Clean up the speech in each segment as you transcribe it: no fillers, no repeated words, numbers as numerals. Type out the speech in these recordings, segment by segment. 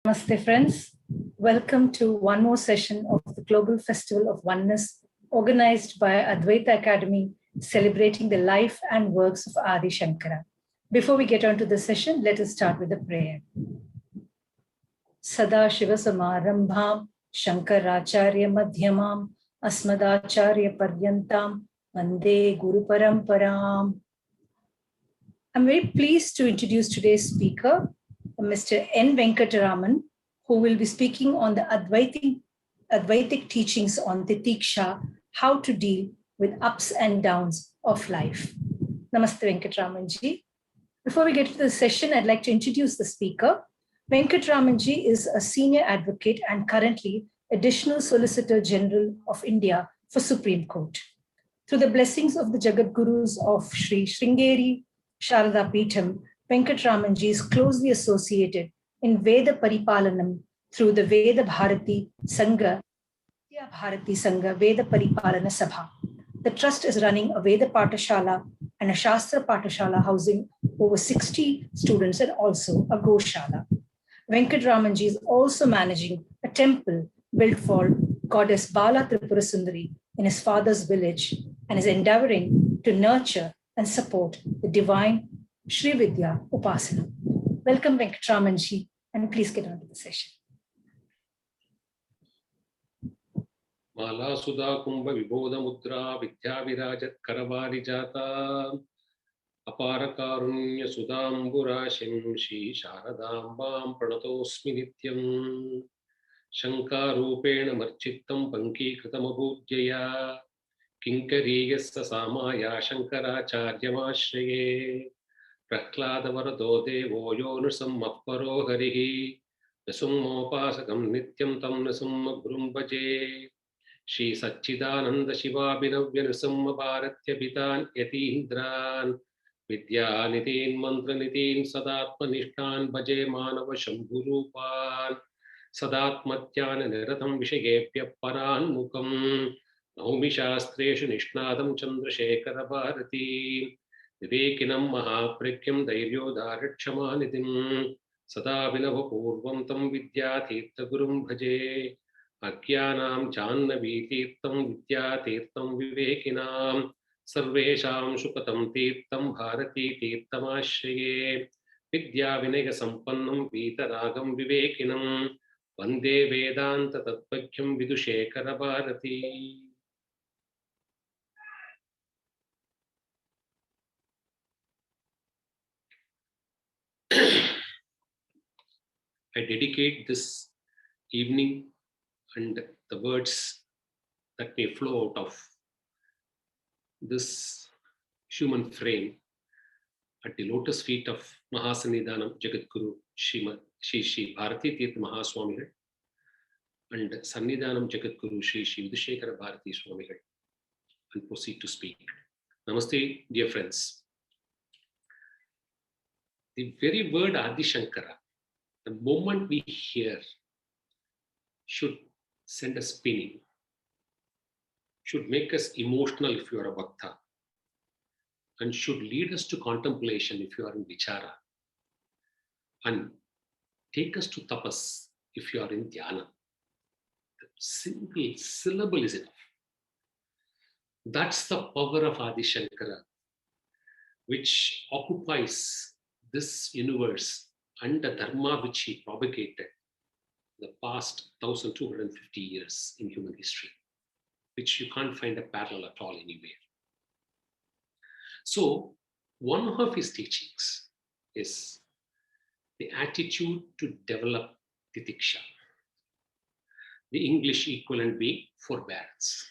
Namaste friends, welcome to one more session of the Global Festival of Oneness organized by ADVAITA Academy celebrating the life and works of Adi Shankara. Before we get on to the session, let us start with a prayer. Sada Shiva Samarambham Shankaracharya Madhyamam Asmadacharya Paryantam Vande Guru Paramparam. I'm very pleased to introduce today's speaker, Mr. N. Venkataraman, who will be speaking on the Advaitic teachings on the Diksha, how to deal with ups and downs of life. Namaste, Venkataraman ji. Before we get to the session, I'd like to introduce the speaker. Venkataraman ji is a senior advocate and currently Additional Solicitor General of India for Supreme Court. Through the blessings of the Jagat Gurus of Sri Sringeri Sharada Peetham, Venkataraman ji is closely associated in Veda Paripalanam through the Veda Bharati Sangha, Veda Paripalana Sabha. The trust is running a Veda Patashala and a Shastra Patashala housing over 60 students and also a Goshala. Venkataraman ji is also managing a temple built for goddess Bala Tripura Sundari in his father's village and is endeavoring to nurture and support the divine Sri Vidya Upasana. Welcome, Venkataraman ji, and please get on to the session. Mala Sudha Kumbha Vibodha Mudra Vidya Virajat Karavari Jata Apara Karunya Sudhamburashim Shri Sharadambam Pranatosmi Nityam Shankar Rupena Marchittam Panki Kritamabhujyaya Kinkariyasa Samaya Shankaracharyamashreye Prahladavarado Devo Yonusamaparo Harihi Nasumopasakam Nityam Tam Nasumma Brumbaje Shri Satchidananda Shiva Binavyanusumma Bharatya Pitan Yatindran Vidya Nitin Mantra Nitin Sadatma Nishtan Bhaje Manava Shambhurupan Sadatmatyana Niratam Vishayepya Paran Mukam Naumi Shastreshu Nishnadam Chandrasekhara Bharati Vivekinam Mahaprakyam Dairyo Dharatkshamanidim Sada Vinavapurvam Tam Vidyatirtha Gurum Bhaje Akyanam Jannavi Tirtam Vidyatirtam Vivekinam Sarvesham Shukatam Tirtam Bharati Tirtamashraye Vidya Vinaya Sampannam Vitaragam Vivekinam Vande Vedanta Tatpakyam Vidushekara Bharati. I dedicate this evening and the words that may flow out of this human frame at the lotus feet of Mahasannidhanam Jagadguru Shri Bharati Tirtha Mahaswamigal and Sannidhanam Jagadguru Shri Vidushekara Bharati Swamigal, and proceed to speak. Namaste, dear friends. The very word Adi Shankara, the moment we hear, should send us spinning, should make us emotional if you are a bhakta, and should lead us to contemplation if you are in vichara, and take us to tapas if you are in dhyana. The single syllable is enough. That's the power of Adi Shankara, which occupies this universe and the dharma which he propagated the past 1250 years in human history, which you can't find a parallel at all anywhere. So one of his teachings is the attitude to develop the Diksha, the English equivalent being forbearance.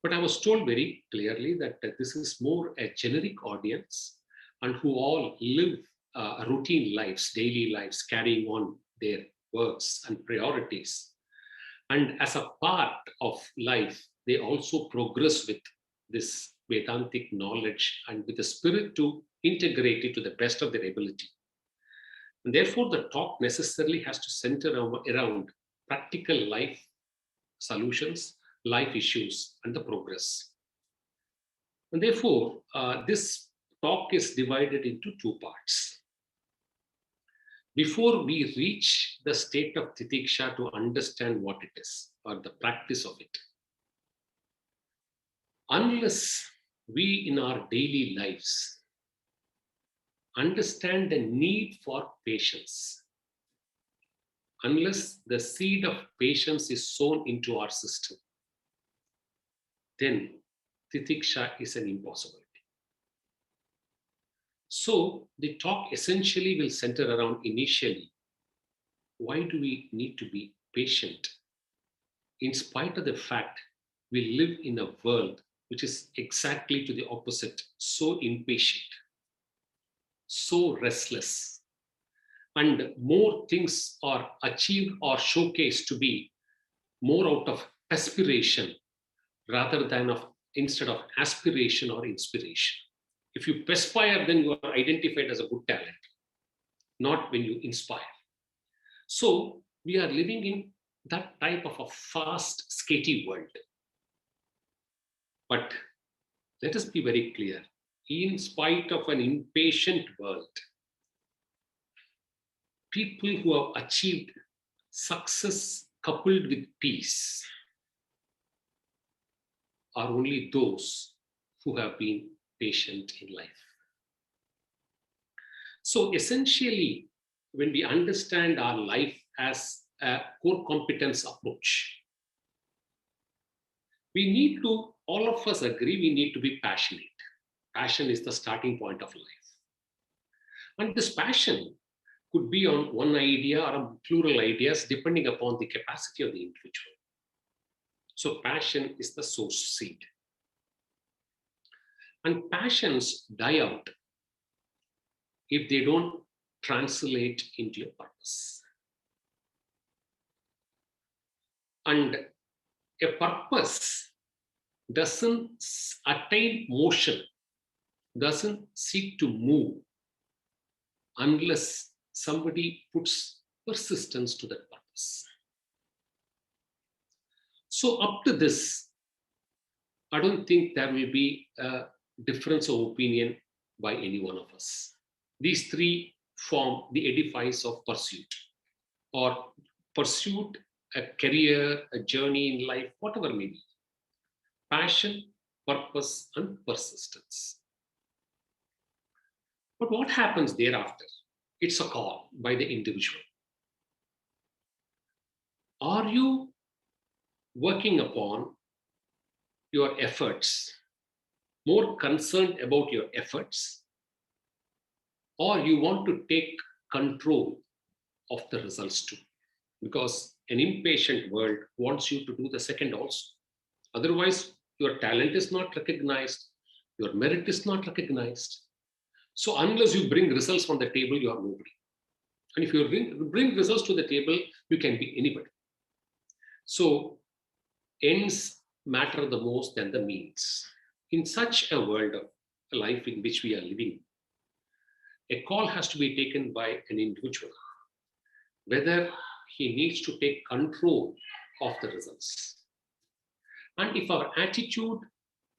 But I was told very clearly that this is more a generic audience and who all live routine lives, daily lives, carrying on their works and priorities. And as a part of life, they also progress with this Vedantic knowledge and with the spirit to integrate it to the best of their ability. And therefore, the talk necessarily has to center around practical life solutions, life issues, and the progress. And therefore, this talk is divided into two parts. before we reach the state of Titiksha to understand what it is or the practice of it. Unless we in our daily lives understand the need for patience, unless the seed of patience is sown into our system, then Titiksha is an impossibility. So the talk essentially will center around initially, why do we need to be patient in spite of the fact we live in a world which is exactly to the opposite, so impatient, so restless, and more things are achieved or showcased to be more out of aspiration rather than instead of aspiration or inspiration. If you perspire, then you are identified as a good talent, not when you inspire. So we are living in that type of a fast, skatey world. But let us be very clear, in spite of an impatient world, people who have achieved success coupled with peace are only those who have been patient in life. So essentially, when we understand our life as a core competence approach, we need to, all of us agree, we need to be passionate. Passion is the starting point of life. And this passion could be on one idea or a plural ideas depending upon the capacity of the individual. So passion is the source seed. And passions die out if they don't translate into a purpose. And a purpose doesn't attain motion, doesn't seek to move unless somebody puts persistence to that purpose. So up to this, I don't think there will be a difference of opinion by any one of us. These three form the edifice of pursuit, or pursuit, a career, a journey in life, whatever may be. Passion, purpose, and persistence. But what happens thereafter? It's a call by the individual. Are you working upon your efforts, more concerned about your efforts, or you want to take control of the results too? Because an impatient world wants you to do the second also. Otherwise, your talent is not recognized, your merit is not recognized. So unless you bring results on the table, you are nobody. And if you bring results to the table, you can be anybody. So ends matter the most than the means. In such a world of life in which we are living, a call has to be taken by an individual, whether he needs to take control of the results. And if our attitude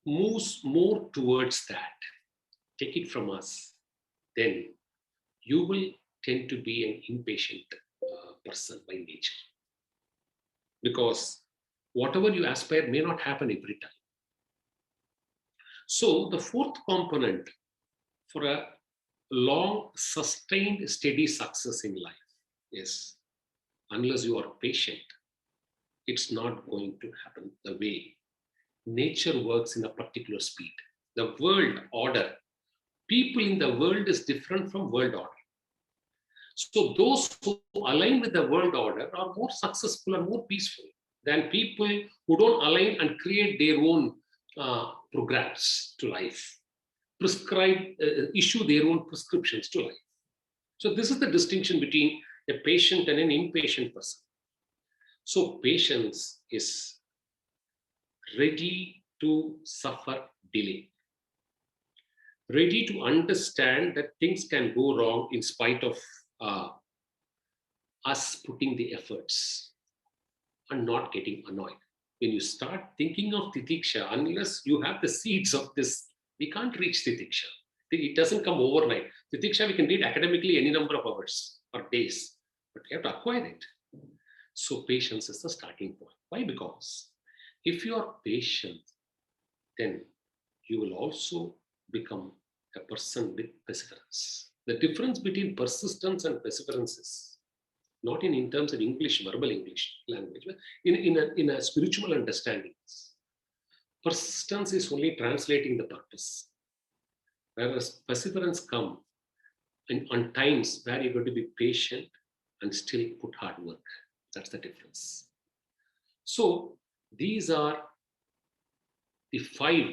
moves more towards that, take it from us, then you will tend to be an impatient person by nature. Because whatever you aspire may not happen every time. So the fourth component for a long, sustained, steady success in life is, unless you are patient, it's not going to happen the way nature works in a particular speed. The world order, people in the world is different from world order. So those who align with the world order are more successful and more peaceful than people who don't align and create their own programs to life, issue their own prescriptions to life. So this is the distinction between a patient and an impatient person. So patience is ready to suffer delay, ready to understand that things can go wrong in spite of us putting the efforts and not getting annoyed. When you start thinking of Titiksha, unless you have the seeds of this, we can't reach Titiksha. It doesn't come overnight. Titiksha, we can read academically any number of hours or days, but you have to acquire it. So patience is the starting point. Why? Because if you are patient, then you will also become a person with perseverance. The difference between persistence and perseverance is not in terms of English, verbal English language, but in a spiritual understanding. Persistence is only translating the purpose, whereas perseverance comes on times where you're going to be patient and still put hard work. That's the difference. So these are the 5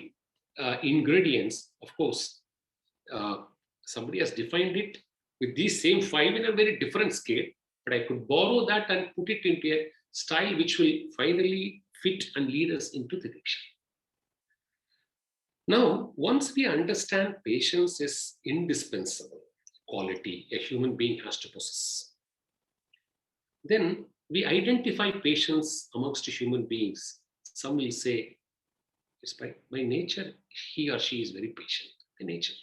ingredients. Of course, somebody has defined it with these same 5 in a very different scale, but I could borrow that and put it into a style which will finally fit and lead us into the Diksha. Now, once we understand patience is indispensable quality a human being has to possess, then we identify patience amongst human beings. Some will say, it's by nature, he or she is very patient, by nature.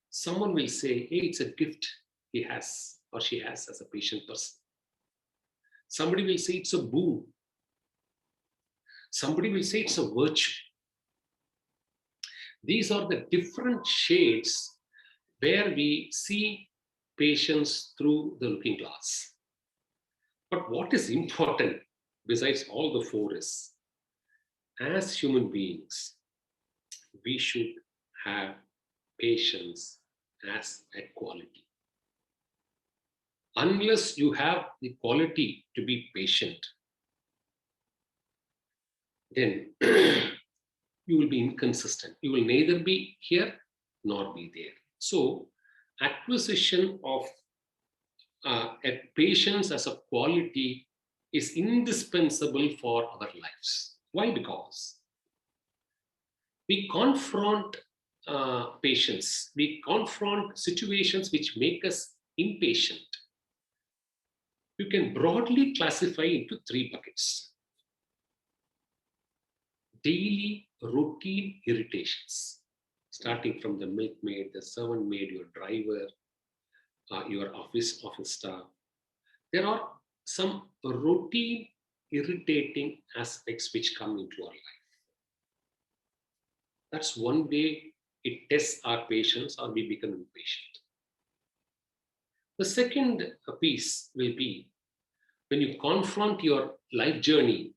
Someone will say, hey, it's a gift he has or she has as a patient person. Somebody will say it's a boon. Somebody will say it's a virtue. These are the different shades where we see patience through the looking glass. But what is important besides all the 4 is, as human beings, we should have patience as a quality. Unless you have the quality to be patient, then you will be inconsistent. You will neither be here nor be there. So, acquisition of a patience as a quality is indispensable for our lives. Why? Because we confront patience, we confront situations which make us impatient. You can broadly classify into 3 buckets. Daily routine irritations, starting from the milkmaid, the servant maid, your driver, your office staff. There are some routine irritating aspects which come into our life. That's one way it tests our patience or we become impatient. The second piece will be when you confront your life journey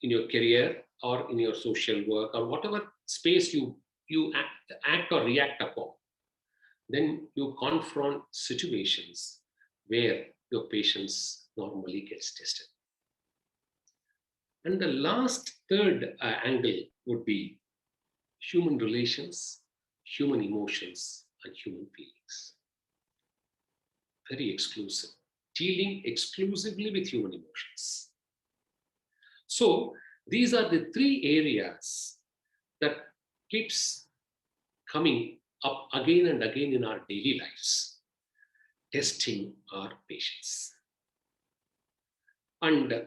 in your career or in your social work or whatever space you act or react upon, then you confront situations where your patience normally gets tested. And the last, third angle would be human relations, human emotions, and human feelings. Very exclusive, dealing exclusively with human emotions. So these are the 3 areas that keeps coming up again and again in our daily lives, testing our patience. And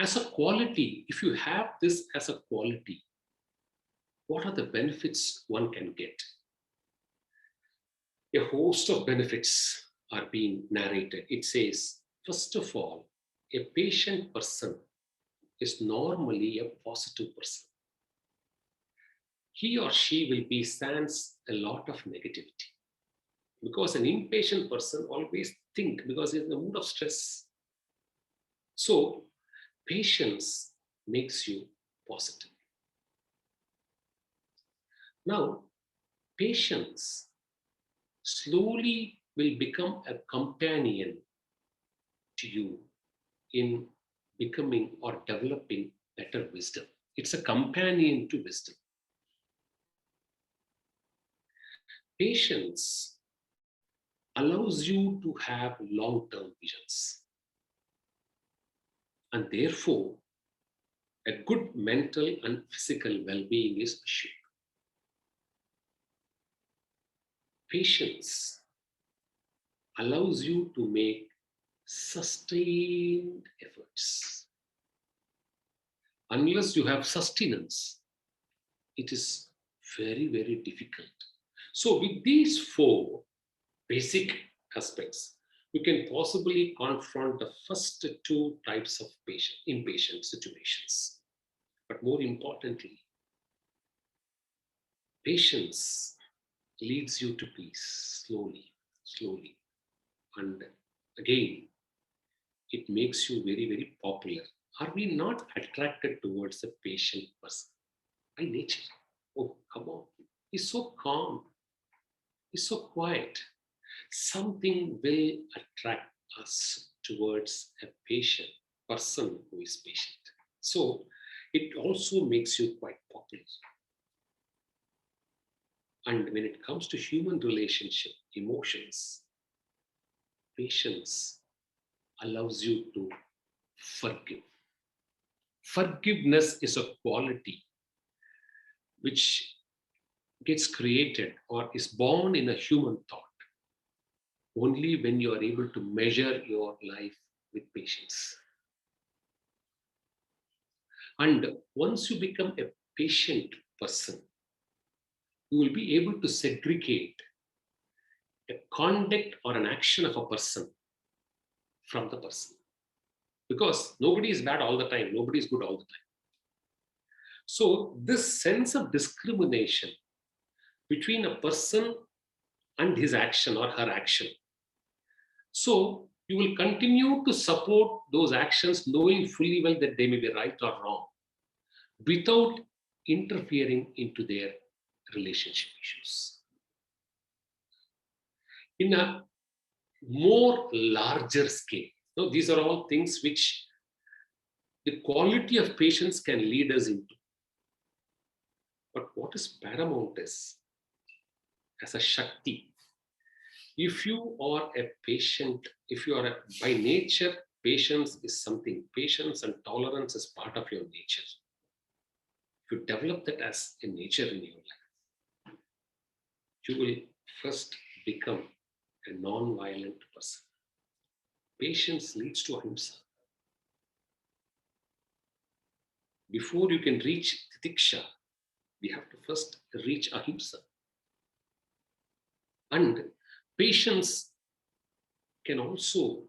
as a quality, if you have this as a quality, what are the benefits one can get? A host of benefits are being narrated. It says, first of all, a patient person is normally a positive person. He or she will be sans a lot of negativity, because an impatient person always think because he's in the mood of stress. So patience makes you positive. Now, patience slowly will become a companion to you in becoming or developing better wisdom. It's a companion to wisdom. Patience allows you to have long-term visions. And therefore, a good mental and physical well-being is assured. Patience allows you to make sustained efforts. Unless you have sustenance, it is very, very difficult. So with these 4 basic aspects, you can possibly confront the first two types of impatient situations. But more importantly, patience leads you to peace slowly, slowly. And again, it makes you very, very popular. Are we not attracted towards a patient person by nature? Oh, come on. He's so calm. He's so quiet. Something will attract us towards a patient person who is patient. So it also makes you quite popular. And when it comes to human relationship, emotions, patience allows you to forgive. Forgiveness is a quality which gets created or is born in a human thought only when you are able to measure your life with patience. And once you become a patient person, you will be able to segregate a conduct or an action of a person from the person. Because nobody is bad all the time, nobody is good all the time. So this sense of discrimination between a person and his action or her action. So you will continue to support those actions knowing fully well that they may be right or wrong without interfering into their relationship issues. In a more larger scale, these are all things which the quality of patience can lead us into. But what is paramount is, as a Shakti, if you are a patient, if you are by nature, patience is something, patience and tolerance is part of your nature. If you develop that as a nature in your life, you will first become a non-violent person. Patience leads to ahimsa. Before you can reach Diksha, we have to first reach ahimsa. And patience can also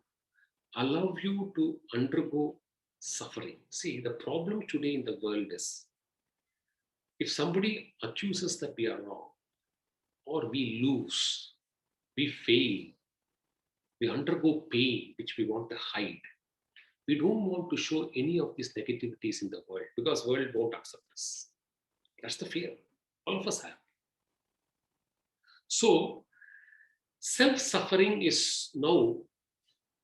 allow you to undergo suffering. See, the problem today in the world is, if somebody accuses that we are wrong, or we lose, we fail, we undergo pain which we want to hide. We don't want to show any of these negativities in the world because the world won't accept us. That's the fear all of us have. So self-suffering is now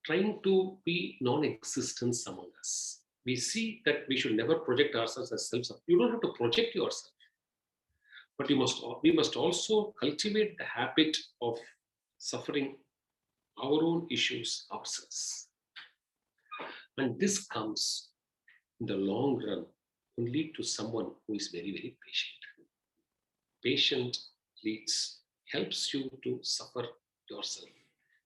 trying to be non-existent among us. We see that we should never project ourselves as self-suffering. You don't have to project yourself, but we must also cultivate the habit of suffering our own issues ourselves. And this comes in the long run only to someone who is very, very patient. Patient helps you to suffer yourself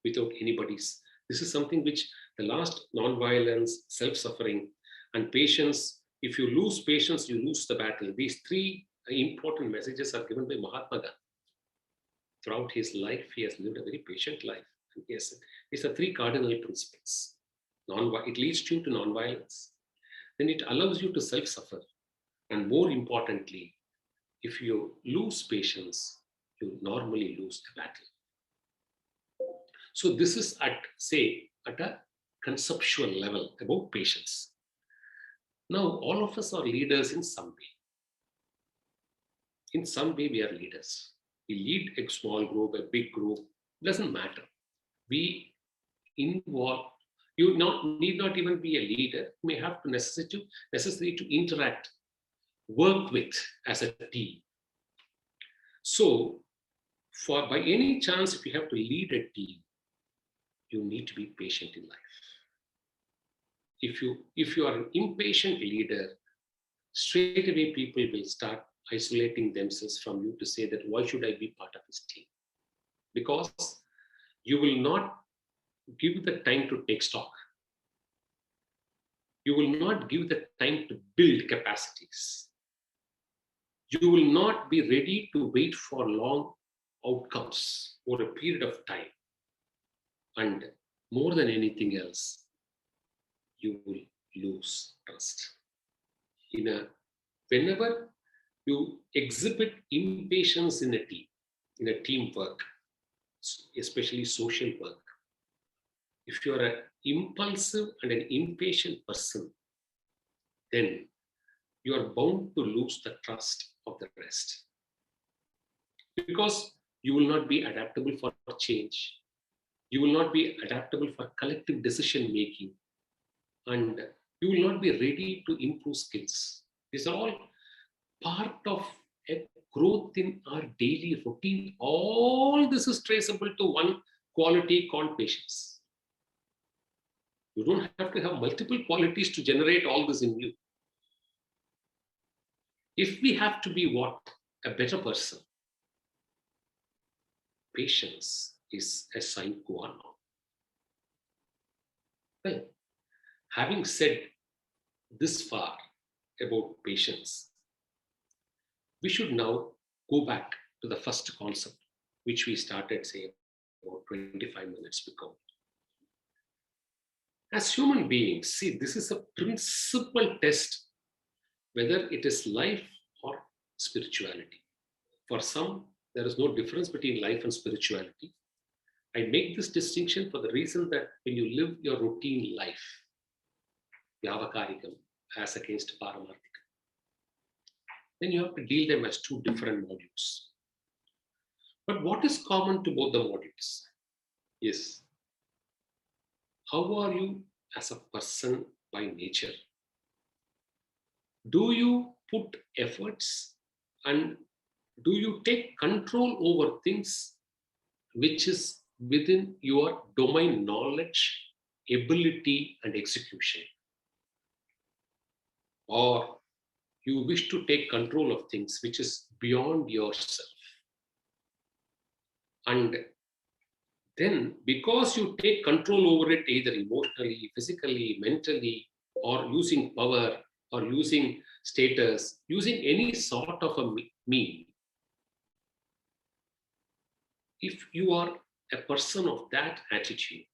without anybody's. This is something which the last non-violence, self-suffering, and patience. If you lose patience, you lose the battle. These three important messages are given by Mahatma Gandhi. Throughout his life, he has lived a very patient life. And yes, these are three cardinal principles. It leads you to non-violence. Then it allows you to self-suffer. And more importantly, if you lose patience, you normally lose the battle. So this is at a conceptual level about patience. Now, all of us are leaders in some way. In some way, we are leaders. We lead a small group, a big group, doesn't matter. We involve. You need not even be a leader. You may have to necessary to interact, work with as a team. So, by any chance, if you have to lead a team, you need to be patient in life. If you are an impatient leader, straight away people will start isolating themselves from you to say that why should I be part of this team? Because you will not give the time to take stock. You will not give the time to build capacities. You will not be ready to wait for long outcomes over a period of time. And more than anything else, you will lose trust. Whenever you exhibit impatience in a team, in a teamwork, especially social work, if you are an impulsive and an impatient person, then you are bound to lose the trust of the rest. Because you will not be adaptable for change. You will not be adaptable for collective decision making. And you will not be ready to improve skills. These are all part of a growth in our daily routine. All this is traceable to one quality called patience. You don't have to have multiple qualities to generate all this in you. If we have to be what? A better person, patience is a sine qua non. Well, having said this far about patience, we should now go back to the first concept, which we started, say, about 25 minutes ago. As human beings, see, this is a principal test, whether it is life or spirituality. For some, there is no difference between life and spirituality. I make this distinction for the reason that when you live your routine life, Vyavakarikam as against Paramarthikam, then you have to deal them as two different modules. But what is common to both the modules is, how are you as a person by nature? Do you put efforts and do you take control over things which is within your domain knowledge, ability, and execution? Or you wish to take control of things which is beyond yourself? And then, because you take control over it, either emotionally, physically, mentally, or using power, or using status, using any sort of a mean, if you are a person of that attitude,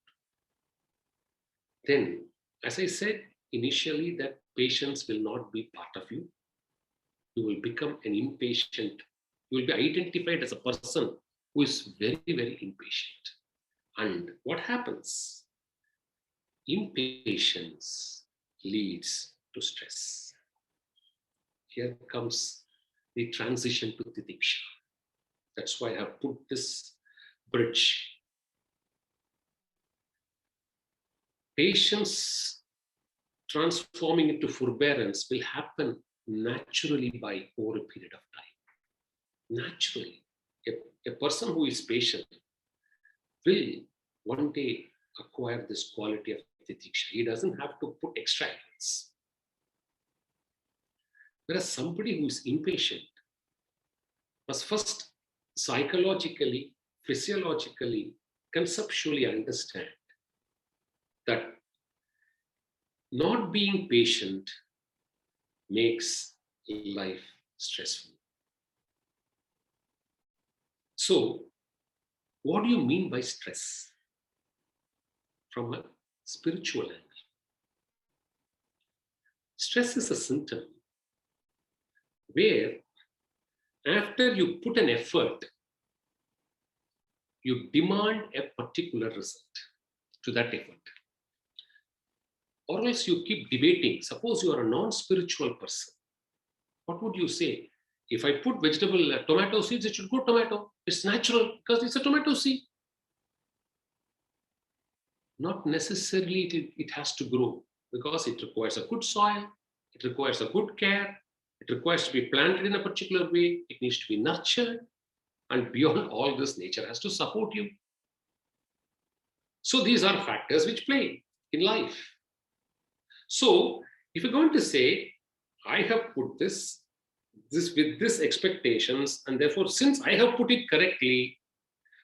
then, as I said initially, that patience will not be part of you. You will become an impatient. You will be identified as a person who is very, very impatient. And what happens? Impatience leads to stress. Here comes the transition to the Diksha. That's why I have put this bridge. Patience transforming into forbearance will happen naturally by over a period of time. Naturally. A person who is patient will one day acquire this quality of Diksha. He doesn't have to put extra efforts. Whereas somebody who is impatient must first psychologically, physiologically, conceptually understand that not being patient makes life stressful. So, what do you mean by stress from a spiritual angle? Stress is a symptom where after you put an effort, you demand a particular result to that effort. Or else you keep debating. Suppose you are a non-spiritual person. What would you say? If I put tomato seeds, it should grow tomato. It's natural because it's a tomato seed. Not necessarily it has to grow, because it requires a good soil, it requires a good care, it requires to be planted in a particular way, it needs to be nurtured, and beyond all this, nature has to support you. So these are factors which play in life. So if you're going to say, I have put this with this expectations, and therefore since I have put it correctly,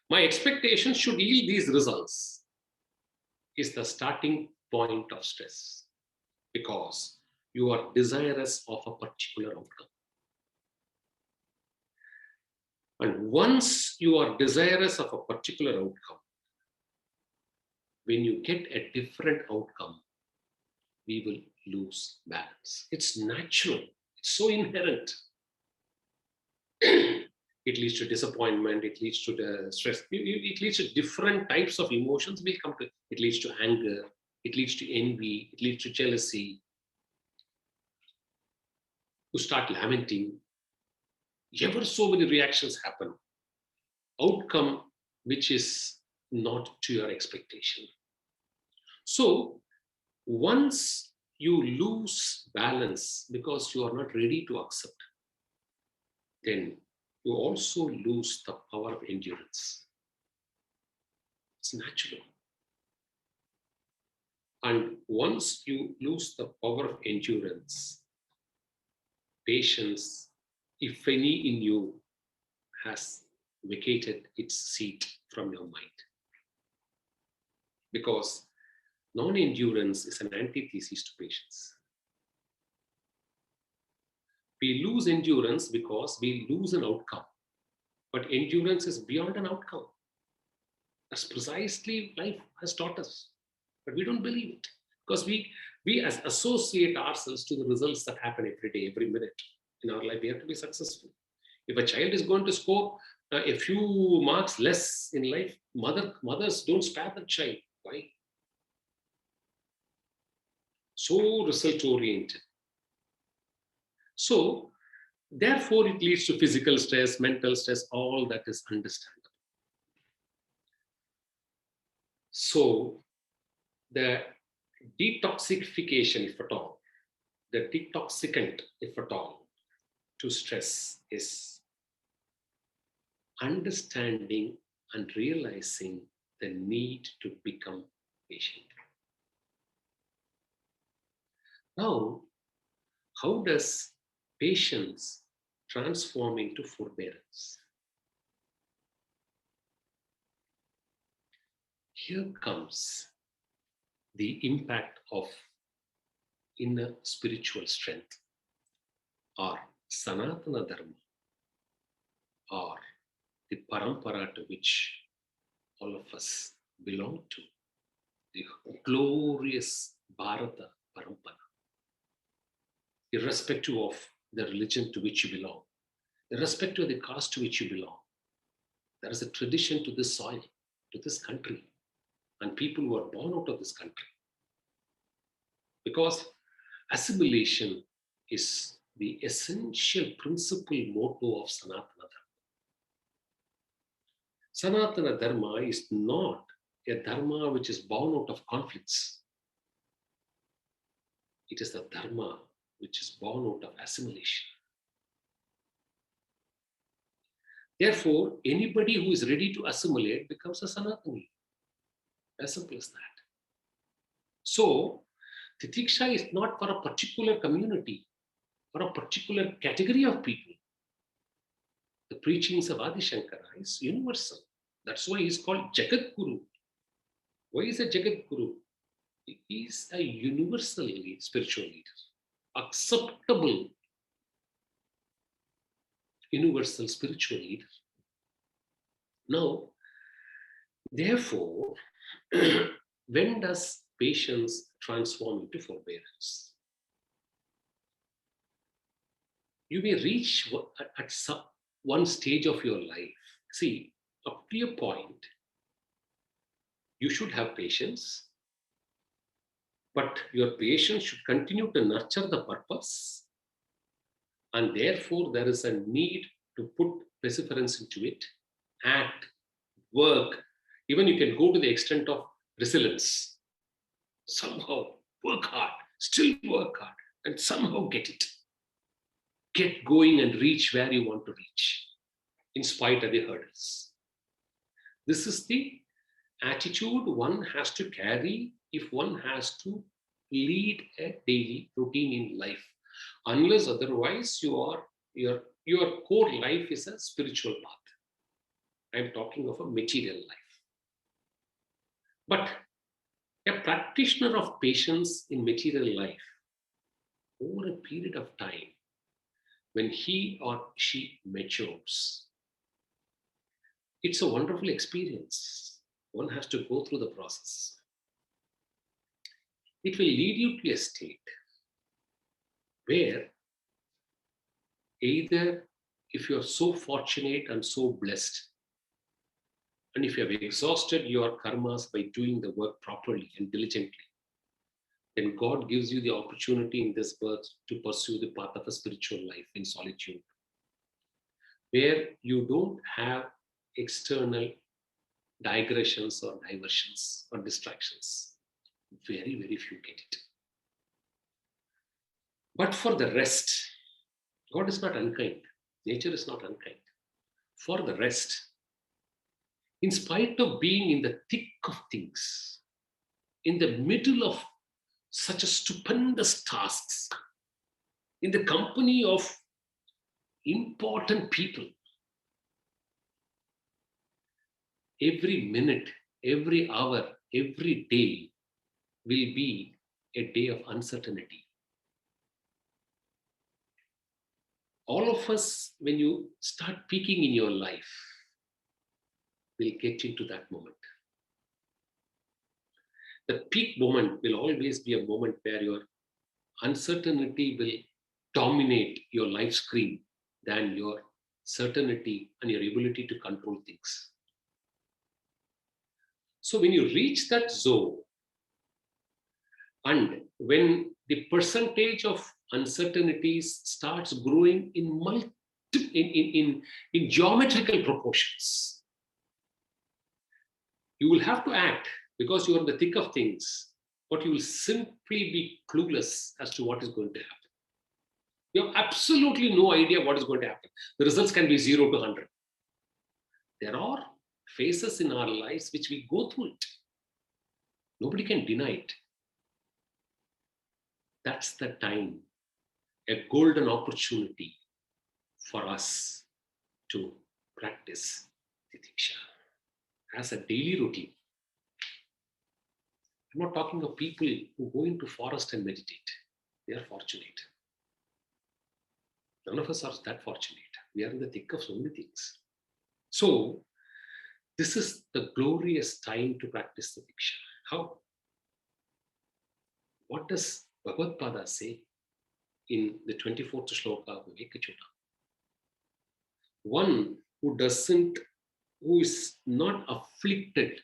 my expectations should yield these results, is the starting point of stress, because you are desirous of a particular outcome. And once you are desirous of a particular outcome, when you get a different outcome, we will lose balance. It's natural. It's so inherent. It leads to disappointment. It leads to the stress. It leads to different types of emotions. We'll come to it. It leads to anger. It leads to envy. It leads to jealousy. You start lamenting. Ever so many reactions happen. Outcome which is not to your expectation. So once you lose balance because you are not ready to accept, then you also lose the power of endurance. It's natural. And once you lose the power of endurance, patience, if any in you, has vacated its seat from your mind. Because non-endurance is an antithesis to patience. We lose endurance because we lose an outcome. But endurance is beyond an outcome. That's precisely life has taught us. But we don't believe it. Because we as associate ourselves to the results that happen every day, every minute in our life. We have to be successful. If a child is going to score a few marks less in life, mothers don't spare the child. Why? So result-oriented. So, therefore, it leads to physical stress, mental stress, all that is understandable. So, the detoxification, if at all, the detoxicant, if at all, to stress is understanding and realizing the need to become patient. Now, how does patience transform into forbearance? Here comes the impact of inner spiritual strength, or Sanatana Dharma, or the parampara to which all of us belong to, the glorious Bharata parampara. Irrespective of the religion to which you belong, irrespective of the caste to which you belong, there is a tradition to this soil, to this country, and people who are born out of this country. Because assimilation is the essential principal motto of Sanatana Dharma. Sanatana Dharma is not a dharma which is born out of conflicts. It is the dharma which is born out of assimilation. Therefore, anybody who is ready to assimilate becomes a Sanatani. As simple as that. So, the Diksha is not for a particular community, for a particular category of people. The preachings of Adi Shankara is universal. That's why he's called Jagat Guru. Why is a Jagat Guru? He is a universal spiritual leader, acceptable universal spiritual leader. Now, therefore, when does patience transform into forbearance? You may reach at one stage of your life. See, up to a point, you should have patience, but your patience should continue to nurture the purpose, and therefore there is a need to put perseverance into it, act, work. Even you can go to the extent of resilience. Somehow work hard, still work hard, and somehow get it. Get going and reach where you want to reach, in spite of the hurdles. This is the attitude one has to carry if one has to lead a daily routine in life. Unless otherwise your core life is a spiritual path. I'm talking of a material life. But a practitioner of patience in material life, over a period of time, when he or she matures, it's a wonderful experience. One has to go through the process. it will lead you to a state where either if you are so fortunate and so blessed, and if you have exhausted your karmas by doing the work properly and diligently, then God gives you the opportunity in this birth to pursue the path of a spiritual life in solitude, where you don't have external digressions or diversions or distractions. Very, very few get it. But for the rest, God is not unkind. Nature is not unkind. For the rest, in spite of being in the thick of things, in the middle of such a stupendous tasks, in the company of important people, every minute, every hour, every day will be a day of uncertainty. All of us, when you start peaking in your life, will get into that moment. The peak moment will always be a moment where your uncertainty will dominate your life screen than your certainty and your ability to control things. So when you reach that zone, and when the percentage of uncertainties starts growing in geometrical proportions, you will have to act because you are in the thick of things, but you will simply be clueless as to what is going to happen. You have absolutely no idea what is going to happen. The results can be 0 to 100. There are phases in our lives which we go through it. Nobody can deny it. That's the time, a golden opportunity for us to practice Diksha as a daily routine. I'm not talking of people who go into forest and meditate. They are fortunate. None of us are that fortunate. We are in the thick of so many things. So, this is the glorious time to practice the Diksha. How? What does Bhagavad Pada say in the 24th shloka of Vivekachuta? One who is not afflicted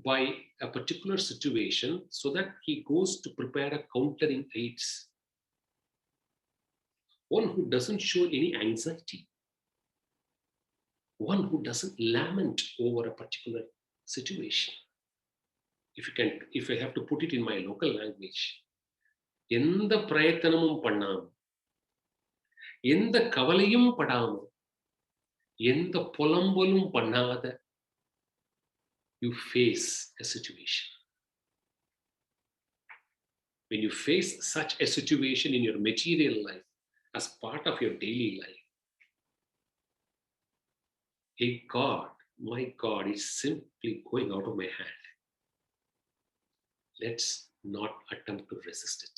by a particular situation so that he goes to prepare a countering aids. One who doesn't show any anxiety. One who doesn't lament over a particular situation. If I have to put it in my local language, எந்த பிரயத்தனமும் பண்ணாம, எந்த கவலையும் படாம, எந்த புலம்பலும் பண்ணாத, you face a situation. When you face such a situation in your material life as part of your daily life, hey God, my God, it's simply going out of my hand. Let's not attempt to resist it.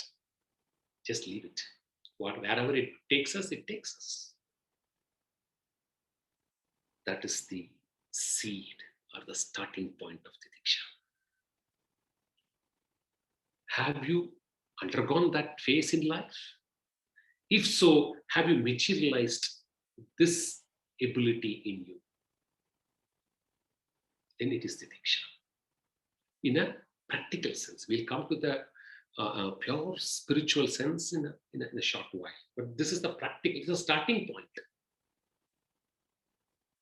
Just leave it. Wherever it takes us, it takes us. That is the seed or the starting point of the Diksha. Have you undergone that phase in life? If so, have you materialized this ability in you? Then it is the Diksha. In a practical sense, we'll come to the pure spiritual sense in a short while. But this is the practical, it's a starting point.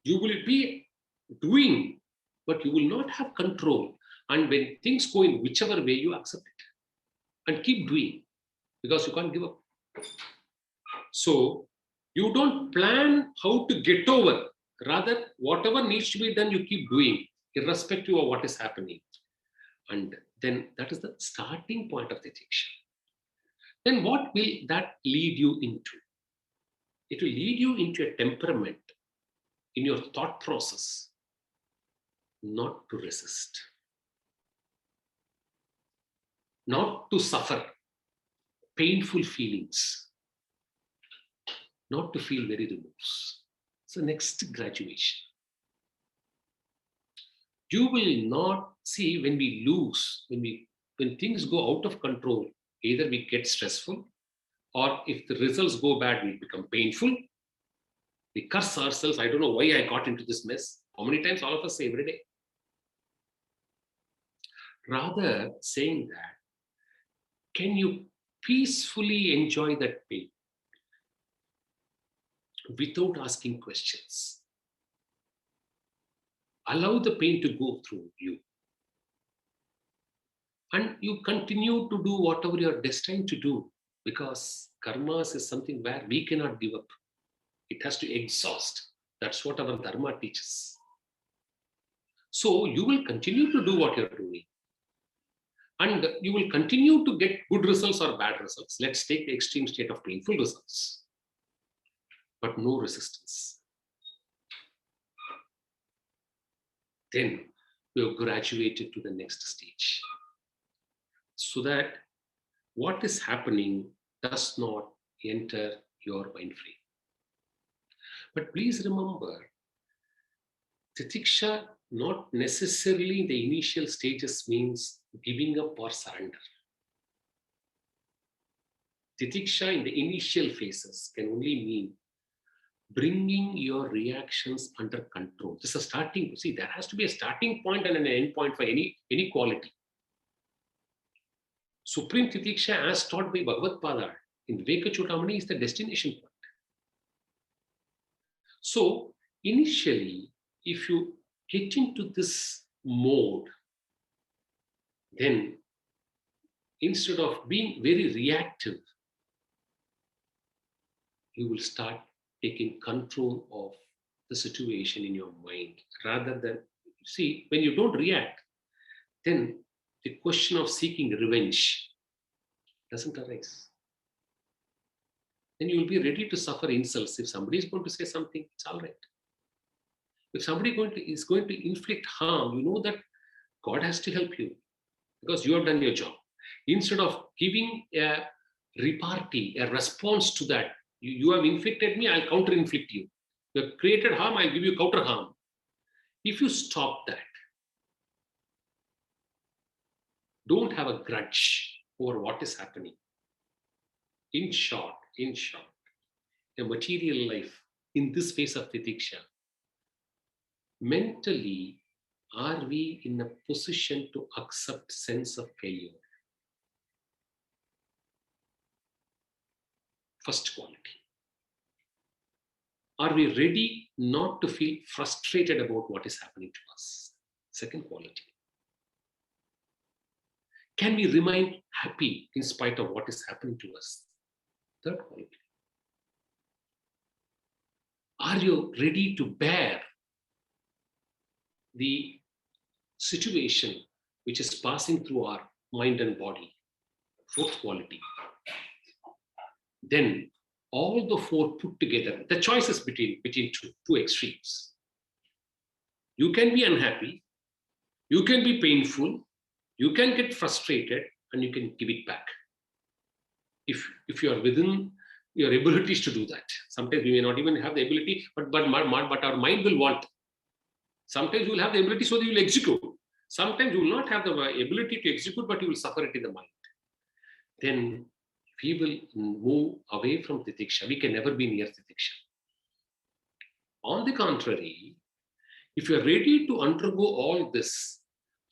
You will be doing, but you will not have control. And when things go in whichever way, you accept it and keep doing because you can't give up. So you don't plan how to get over. Rather, whatever needs to be done, you keep doing, irrespective of what is happening. And then that is the starting point of the Diksha. Then what will that lead you into? It will lead you into a temperament in your thought process, not to resist, not to suffer painful feelings, not to feel very remorse. So next graduation. You will not see when we when things go out of control, either we get stressful, or if the results go bad, we become painful. We curse ourselves. I don't know why I got into this mess. How many times all of us say every day? Rather saying that, can you peacefully enjoy that pain without asking questions? Allow the pain to go through you. And you continue to do whatever you are destined to do, because karmas is something where we cannot give up. It has to exhaust. That's what our dharma teaches. So you will continue to do what you're doing. And you will continue to get good results or bad results. Let's take the extreme state of painful results, but no resistance. Then you have graduated to the next stage, so that what is happening does not enter your mind frame. But please remember, Diksha not necessarily in the initial stages means giving up or surrender. Diksha in the initial phases can only mean bringing your reactions under control. This is a starting. See, there has to be a starting point and an end point for any quality. Supreme Diksha, as taught by Bhagavad Pada in Viveka Chudamani, is the destination point. So initially, if you get into this mode, then instead of being very reactive, you will start taking control of the situation in your mind. Rather than, see, when you don't react, then the question of seeking revenge doesn't arise. Then you will be ready to suffer insults. If somebody is going to say something, it's all right. If somebody is going to inflict harm, you know that God has to help you because you have done your job. Instead of giving a repartee, a response to that, you have inflicted me, I'll counter-inflict you. You have created harm, I'll give you counter harm. If you stop that, don't have a grudge over what is happening. In short, a material life in this phase of Diksha, mentally, are we in a position to accept sense of failure? First quality. Are we ready not to feel frustrated about what is happening to us? Second quality. Can we remain happy in spite of what is happening to us? Third quality. Are you ready to bear the situation which is passing through our mind and body? Fourth quality. Then all the four put together, the choice is between two extremes. You can be unhappy, you can be painful, you can get frustrated, and you can give it back. If you are within your abilities to do that. Sometimes we may not even have the ability, but our mind will want. Sometimes you will have the ability, so that you will execute. Sometimes you will not have the ability to execute, but you will suffer it in the mind. Then we will move away from Diksha. We can never be near Diksha. On the contrary, if you are ready to undergo all this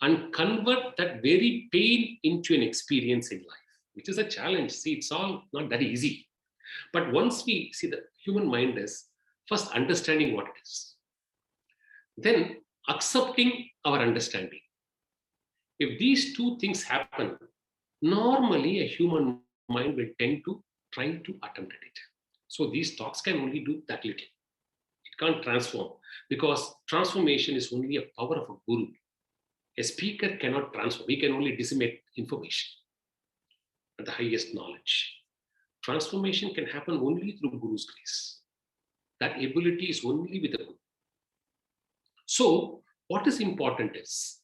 and convert that very pain into an experience in life, which is a challenge. See, it's all not that easy. But once we see the human mind is first understanding what it is, then accepting our understanding. If these two things happen, normally a human mind will tend to try to attempt at it. So these talks can only do that little. It can't transform, because transformation is only a power of a guru. A speaker cannot transform. We can only disseminate information at the highest knowledge. Transformation can happen only through Guru's grace. That ability is only with the Guru. So what is important is,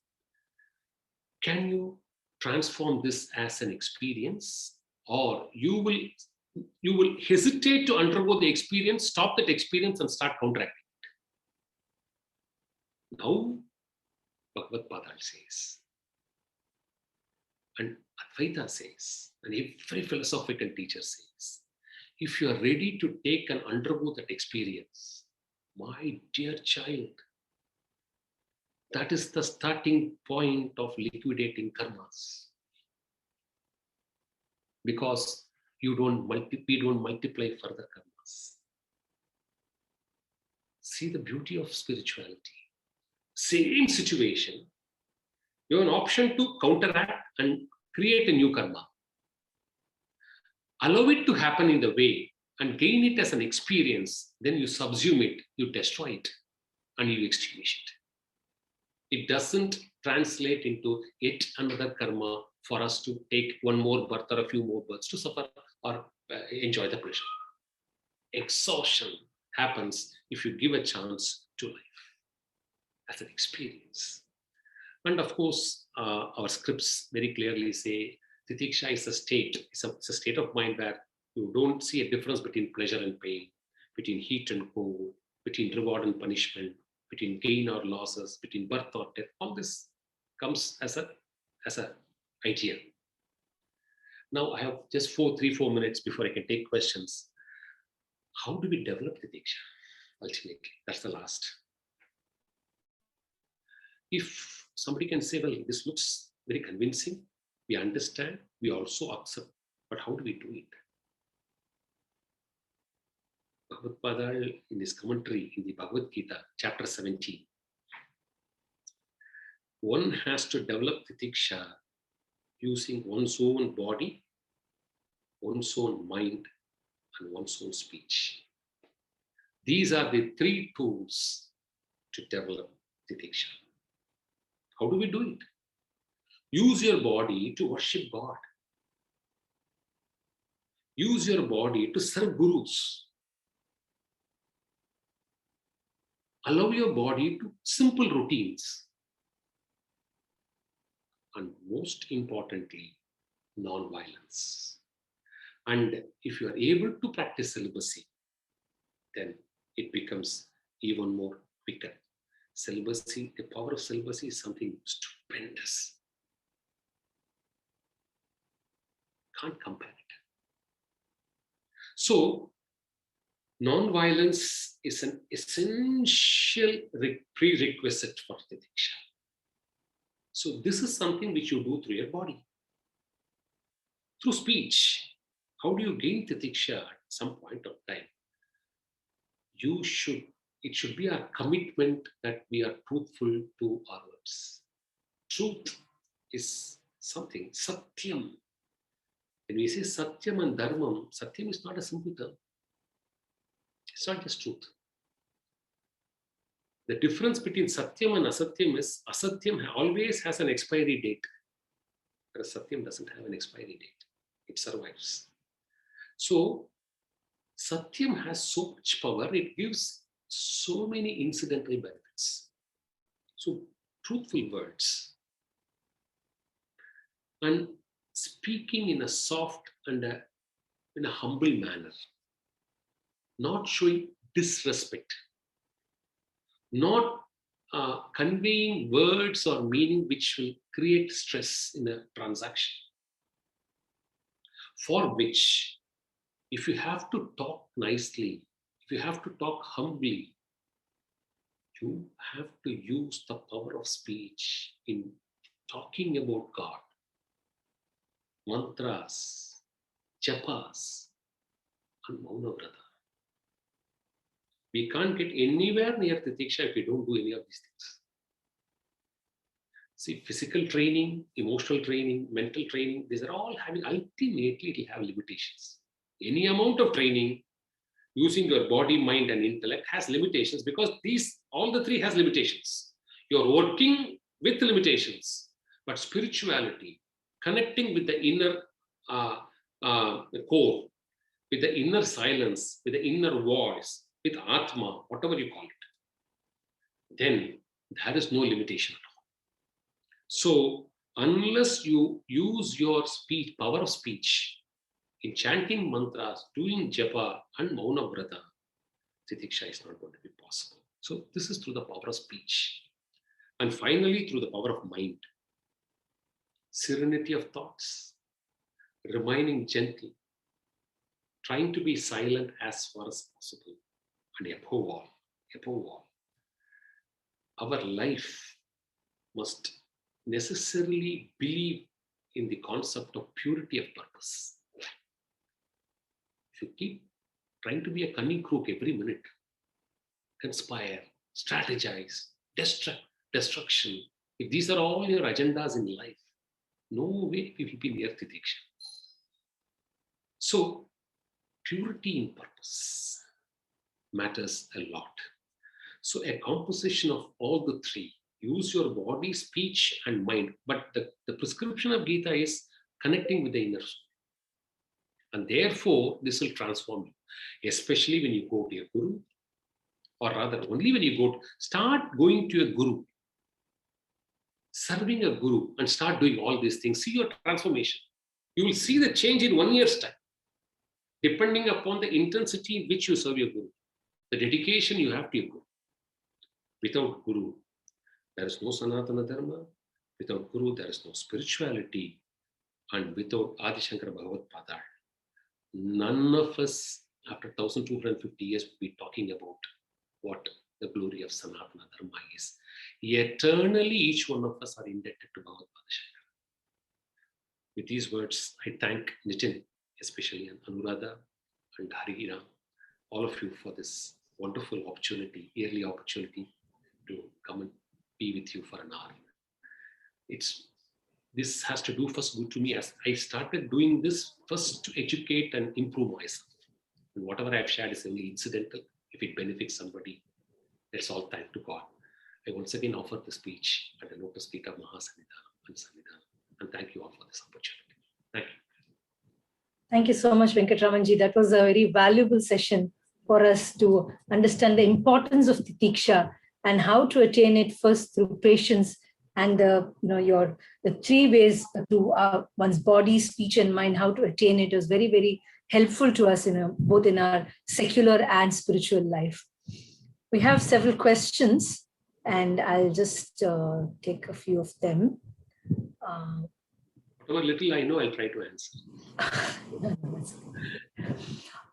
can you transform this as an experience, or you will hesitate to undergo the experience, stop that experience and start counteracting it. Now Bhagavad Pada says, And Advaita says, and every philosophical teacher says, if you are ready to take and undergo that experience, my dear child, that is the starting point of liquidating karmas. Because we don't multiply further karmas. See the beauty of spirituality. Same situation, you have an option to counteract and create a new karma. Allow it to happen in the way and gain it as an experience, then you subsume it, you destroy it, and you extinguish it. It doesn't translate into yet another karma for us to take one more birth or a few more births to suffer or enjoy the pleasure. Exhaustion happens if you give a chance to life as an experience. And of course, our scripts very clearly say Diksha is a state, it's a state of mind where you don't see a difference between pleasure and pain, between heat and cold, between reward and punishment, between gain or losses, between birth or death. All this comes as a idea. Now I have just 3-4 minutes before I can take questions. How do we develop the Diksha? Ultimately, that's the last. If somebody can say, well, this looks very convincing, we understand, we also accept, but how do we do it? Bhagavad Pada, in his commentary in the Bhagavad Gita, chapter 17, one has to develop the Diksha using one's own body, one's own mind, and one's own speech. These are the 3 tools to develop the Diksha. How do we do it? Use your body to worship God. Use your body to serve gurus. Allow your body to simple routines. And most importantly, non-violence. And if you are able to practice celibacy, then it becomes even more quicker. Celibacy, the power of celibacy is something stupendous. Can't compare it. So, non-violence is an essential prerequisite for the Diksha. So, this is something which you do through your body. Through speech. How do you gain the Diksha at some point of time? It should be our commitment that we are truthful to our words. Truth is something, satyam. When we say satyam and dharmam, satyam is not a simple term. It's not just truth. The difference between satyam and asatyam is asatyam always has an expiry date, whereas satyam doesn't have an expiry date. It survives. So, satyam has so much power, it gives so many incidental benefits. So, truthful words and speaking in a soft and in a humble manner, not showing disrespect, not conveying words or meaning which will create stress in a transaction, for which, if you have to talk nicely, if you have to talk humbly, you have to use the power of speech in talking about God. Mantras, japas, and mauna vrata. We can't get anywhere near the Diksha if we don't do any of these things. See, physical training, emotional training, mental training, these are all having, ultimately it will have limitations. Any amount of training using your body, mind, and intellect has limitations, because all the 3 has limitations. You're working with limitations, but spirituality, connecting with the inner core, with the inner silence, with the inner voice, with Atma, whatever you call it, then there is no limitation at all. So, unless you use your speech, power of speech, in chanting mantras, doing japa and mauna vrata, Diksha is not going to be possible. So, this is through the power of speech. And finally, through the power of mind. serenity of thoughts, remaining gentle, trying to be silent as far as possible, and above all, our life must necessarily believe in the concept of purity of purpose. If you keep trying to be a cunning crook every minute, conspire, strategize, destruction, if these are all your agendas in life, no way we will be near Diksha. So, purity in purpose matters a lot. So, a composition of all the three. Use your body, speech, and mind. But the prescription of Gita is connecting with the inner soul. And therefore, this will transform you, especially when you go to a guru, or rather, only when you start going to a guru, serving a guru, and start doing all these things. See your transformation. You will see the change in 1 year's time, depending upon the intensity in which you serve your guru, the dedication you have to your guru. Without guru, there is no Sanatana Dharma. Without guru, there is no spirituality. And without Adi Shankara Bhagavad Padar, none of us, after 1250 years, will be talking about what the glory of Sanatana Dharma is. Eternally, each one of us are indebted to Bhagavad Shankara. With these words, I thank Nitin, especially, and Anuradha and Hariram, all of you for this wonderful opportunity, yearly opportunity to come and be with you for an hour. This has to do first good to me, as I started doing this first to educate and improve myself. And whatever I have shared is only incidental. If it benefits somebody, that's all thank to God. I once again offer the speech at the lotus feet of Mahasanidhanam and Sanidhanam. And thank you all for this opportunity. Thank you. Thank you so much, Venkatramanji. That was a very valuable session for us to understand the importance of the Diksha and how to attain it, first through patience and the three ways through one's body, speech, and mind, how to attain it was very, very helpful to us both in our secular and spiritual life. We have several questions, and I'll just take a few of them. Whatever little I know, I'll try to answer.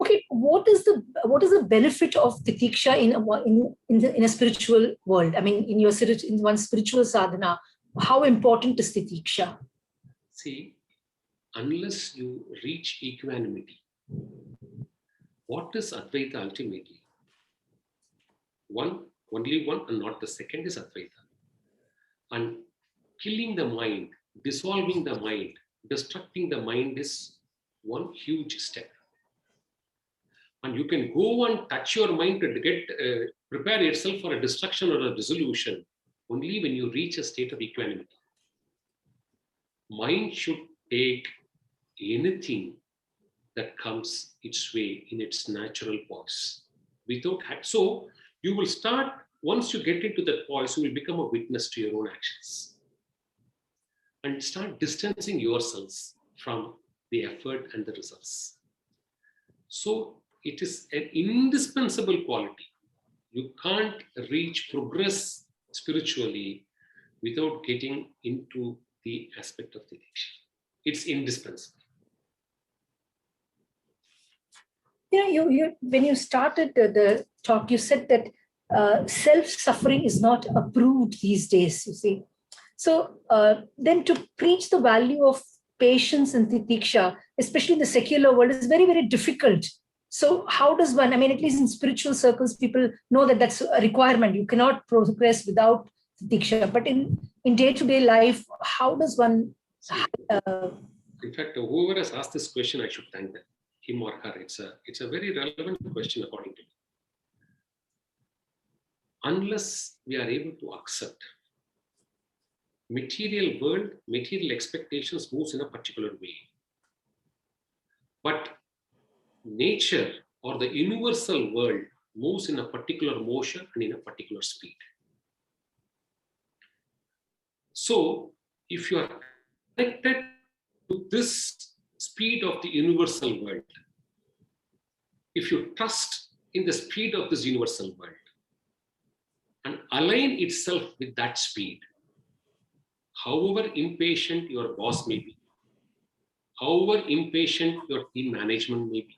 Okay, what is the benefit of the Diksha in a spiritual world? I mean, in one spiritual sadhana, how important is the Diksha? See, unless you reach equanimity, what is Advaita ultimately? Only one, and not the second, is Advaita. And killing the mind, dissolving the mind, destructing the mind is one huge step. And you can go and touch your mind to prepare yourself for a destruction or a dissolution only when you reach a state of equanimity. Mind should take anything that comes its way in its natural poise. So you will start, once you get into that poise, you will become a witness to your own actions and start distancing yourselves from the effort and the results. So it is an indispensable quality. You can't progress spiritually without getting into the aspect of the Diksha. It's indispensable. When you started the talk, you said that self-suffering is not approved these days, you see. So then to preach the value of patience and Diksha, especially in the secular world, is very, very difficult. So how does one, I mean, at least in spiritual circles, people know that that's a requirement. You cannot progress without Diksha. But in day-to-day life, how does one... in fact, whoever has asked this question, I should thank them, him or her. It's a very relevant question according to me. Unless we are able to accept material world, material expectations moves in a particular way. But nature or the universal world moves in a particular motion and in a particular speed. So if you are connected to this speed of the universal world, if you trust in the speed of this universal world and align itself with that speed, however impatient your boss may be, however impatient your team management may be,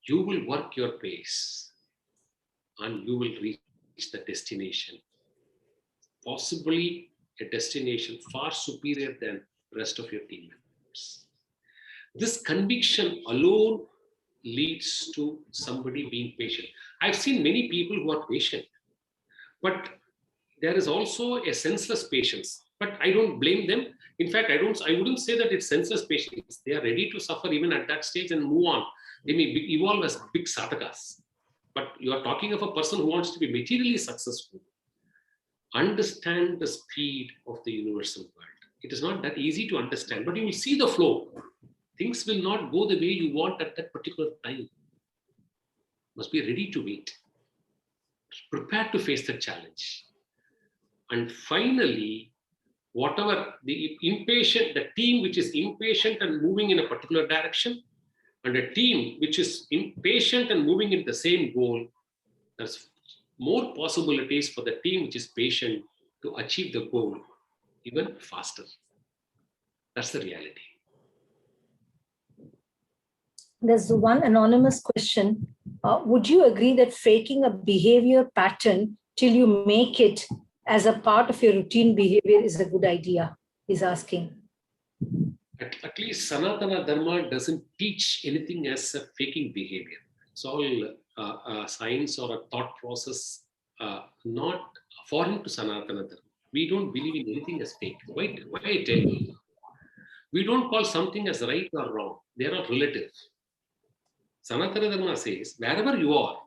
you will work your pace and you will reach the destination, possibly a destination far superior than the rest of your team members. This conviction alone leads to somebody being patient. I've seen many people who are patient, but there is also a senseless patience. But I don't blame them. In fact, I wouldn't say that it's senseless patience. They are ready to suffer even at that stage and move on. They may evolve as big sadhakas. But you are talking of a person who wants to be materially successful. Understand the speed of the universal world. It is not that easy to understand, but you will see the flow. Things will not go the way you want at that particular time. Must be ready to wait. Prepared to face the challenge. And finally, whatever the team which is impatient and moving in a particular direction, and a team which is impatient and moving in the same goal, there's more possibilities for the team which is patient to achieve the goal even faster. That's the reality. There's one anonymous question. Would you agree that faking a behavior pattern till you make it as a part of your routine behavior is a good idea? He's asking. At least Sanatana Dharma doesn't teach anything as a faking behavior. It's all a science or a thought process not foreign to Sanatana Dharma. We don't believe in anything as fake. Why I tell you? We don't call something as right or wrong. They are all relative. Sanatana Dharma says, wherever you are,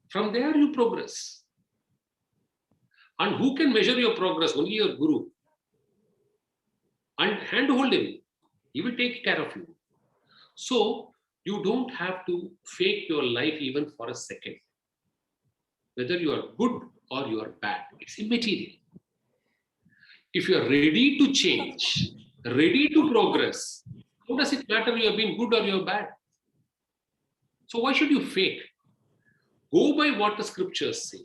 from there you progress. And who can measure your progress? Only your guru. And handhold him. He will take care of you. So you don't have to fake your life even for a second. Whether you are good or you are bad, it's immaterial. If you are ready to change, ready to progress, how does it matter you have been good or you are bad? So why should you fake? Go by what the scriptures say.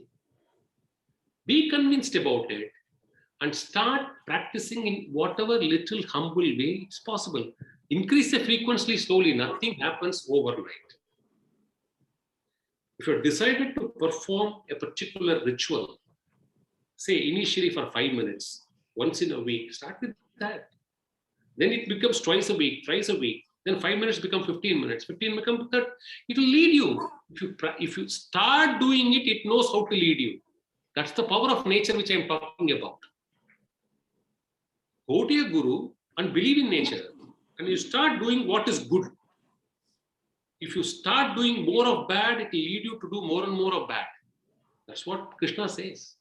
Be convinced about it and start practicing in whatever little humble way it's possible. Increase the frequency slowly. Nothing happens overnight. If you're decided to perform a particular ritual, say initially for 5 minutes, once in a week, start with that. Then it becomes twice a week, thrice a week. Then 5 minutes become 15 minutes, 15 become 30. It will lead you. If you start doing it, it knows how to lead you. That's the power of nature which I'm talking about. Go to your guru and believe in nature. And you start doing what is good. If you start doing more of bad, it will lead you to do more and more of bad. That's what Krishna says.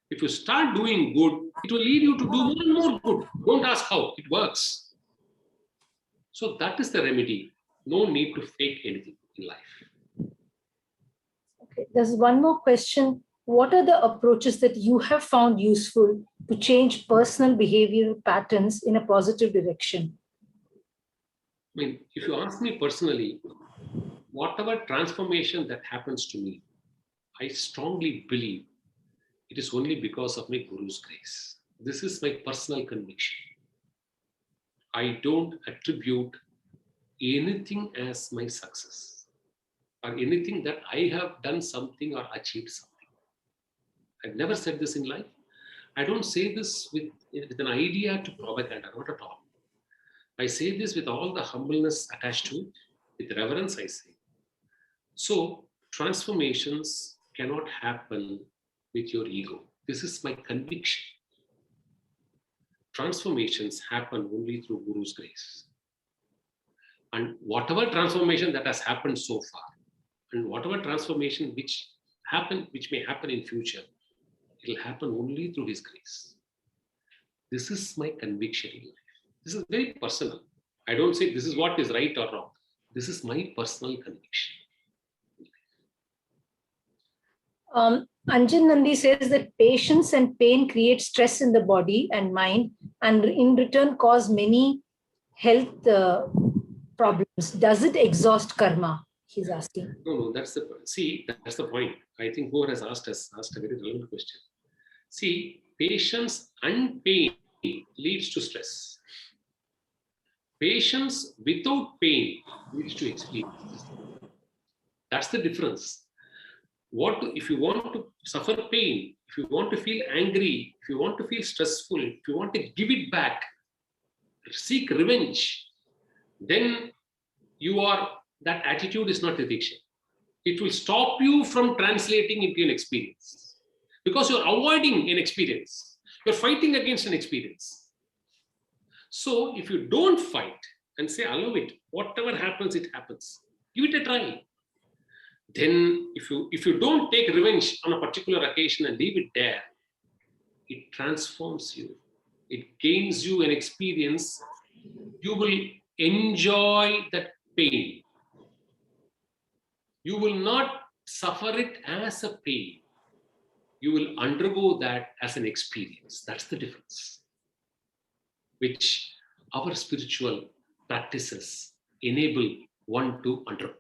If you start doing good, it will lead you to do more and more good. Don't ask how, it works. So that is the remedy. No need to fake anything in life. Okay, there's one more question. What are the approaches that you have found useful to change personal behavioral patterns in a positive direction? I mean, if you ask me personally, whatever transformation that happens to me, I strongly believe it is only because of my Guru's grace. This is my personal conviction. I don't attribute anything as my success or anything that I have done something or achieved something. I've never said this in life. I don't say this with an idea to propaganda, not at all. I say this with all the humbleness attached to it, with reverence I say. So transformations cannot happen with your ego. This is my conviction. Transformations happen only through Guru's grace. And whatever transformation that has happened so far, and whatever transformation which may happen in future, it will happen only through His grace. This is my conviction in life. This is very personal. I don't say this is what is right or wrong. This is my personal conviction. Anjan Nandi says that patience and pain create stress in the body and mind, and in return cause many health problems. Does it exhaust karma? He's asking. No, that's the point. I think whoever has asked a very relevant question. See, patience and pain leads to stress. Patience without pain leads to experience. That's the difference. If you want to suffer pain, if you want to feel angry, if you want to feel stressful, if you want to give it back, seek revenge, then that attitude is not Diksha. It will stop you from translating into an experience because you're avoiding an experience. You're fighting against an experience. So if you don't fight and say, allow it, whatever happens, it happens. Give it a try. Then if you don't take revenge on a particular occasion and leave it there, it transforms you. It gains you an experience. You will enjoy that pain. You will not suffer it as a pain. You will undergo that as an experience. That's the difference, which our spiritual practices enable one to undergo.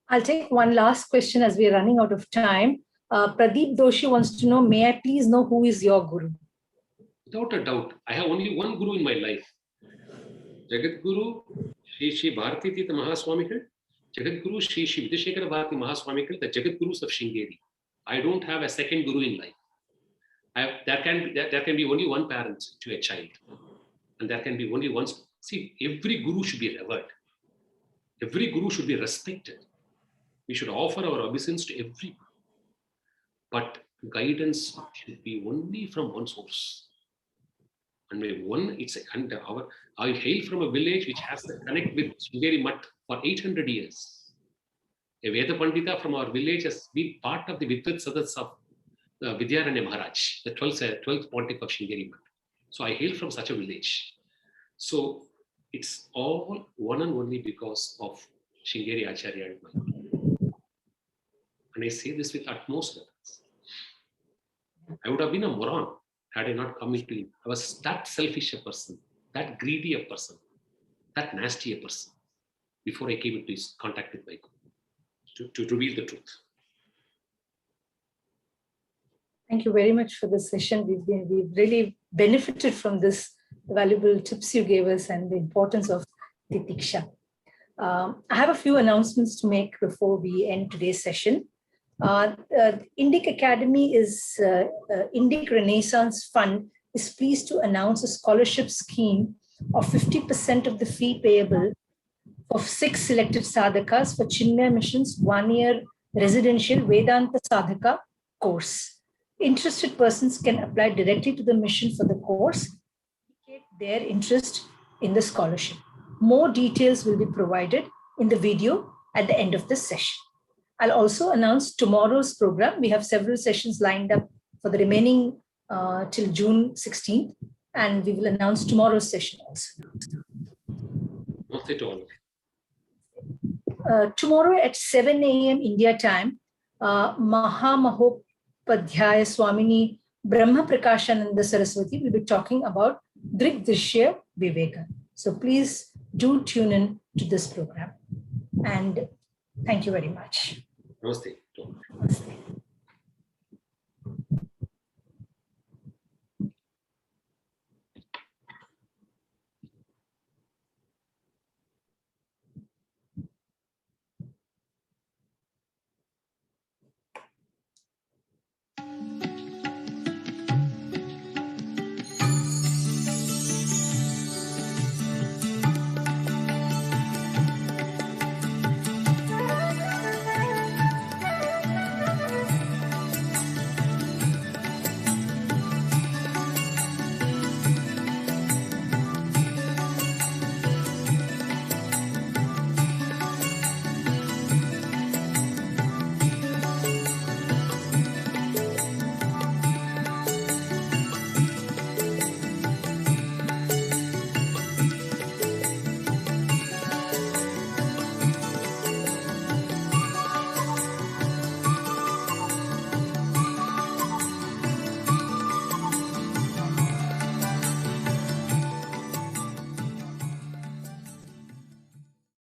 I'll take one last question as we're running out of time. Pradeep Doshi wants to know, may I please know who is your Guru? Without a doubt, I have only one Guru in my life. Jagat Guru, Shri Bharati Tita Mahaswamikal, Jagat Guru, Shri Videshekara Bharati Mahaswamikal, the Jagat Gurus of Sringeri. I don't have a second Guru in life. There can be only one parent to a child. And there can be only one. See, every Guru should be revered. Every Guru should be respected. We should offer our obeisance to every Guru. But guidance should be only from one source. And I hail from a village which has the connect with Sringeri Mutt for 800 years. A Veda Pandita from our village has been part of the Vidvat Sadas of Vidyaranya Maharaj, the 12th pontiff of Sringeri Mutt. So I hail from such a village. So it's all one and only because of Sringeri Acharya and my Guru. And I say this with utmost reverence. I would have been a moron had I not come into him. I was that selfish a person, that greedy a person, that nasty a person before I came into his contact with my Guru to reveal the truth. Thank you very much for this session. We've really benefited from this valuable tips you gave us and the importance of the Diksha. I have a few announcements to make before we end today's session. Indic Academy Indic Renaissance Fund is pleased to announce a scholarship scheme of 50% of the fee payable of 6 selected sadhakas for Chinmaya Mission's 1-year residential Vedanta Sadhaka course. Interested persons can apply directly to the mission for the course, indicate their interest in the scholarship. More details will be provided in the video at the end of this session. I'll also announce tomorrow's program. We have several sessions lined up for the remaining till June 16th, and we will announce tomorrow's session also. Not at all. Tomorrow at 7 a.m. India time, Mahamahopadhyaya Swamini Brahma Prakashananda Saraswati will be talking about Drigdrishya Viveka. So please do tune in to this program. And thank you very much. Namaste. Namaste.